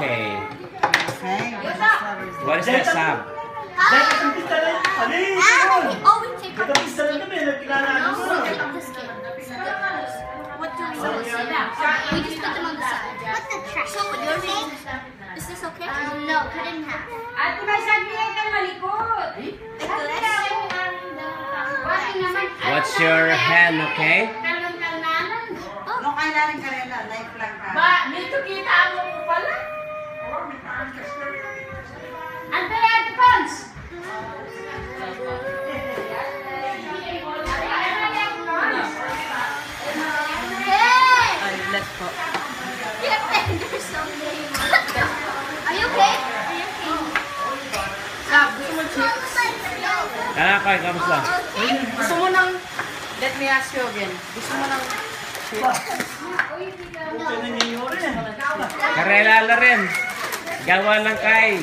Okay. Okay. What is that sab? Oh, we take off the skin. No, we take off the skin. What do we do? We just put them on the side. What's the trash? So what you're saying? Is this okay? No, cut it in half. Ate, may sabi ito malikot. What's your hand, okay? No, kailangan ka rin na. Life lang ka. Ba, dito kita mo ko pala. Ante, Ate Pons! Let's go. Your fingers so big. Are you okay? Are you okay? Kay, kamusta? Gusto mo nang, let me ask you again. Gusto mo nang, Karelala rin. Gawa lang kay.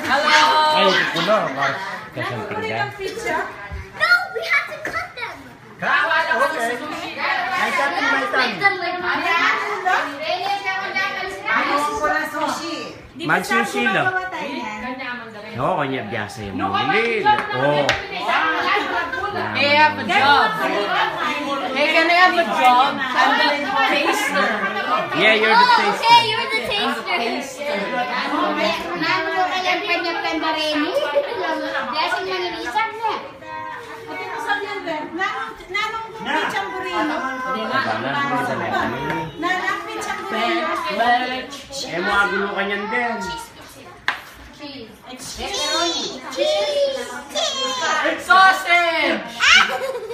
hello! Ay, kulo. Kasang tingga. No, we have to cut them. Okay. Make them like Gusto ko lang sushi. Mag-sushi lang. Oo, kanya biyasa yung mulil. Oo. Hey, I have a job. Hey, can I have a job? I'm the taster. Yeah, you're the taster. Okay, you're the taster. Nano mo kayang kanya-kanya rin eh? Blessing mo ni Lisa na. Eh, mga gulo ka niyan din. It's sausage!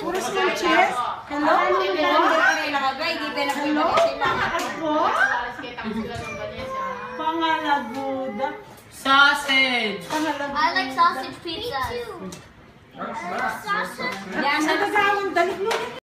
Puro small cheese? Hello? Hello? Ako? Pangalabuda. Sausage! I like sausage pizza. Nagagawang dalik mo.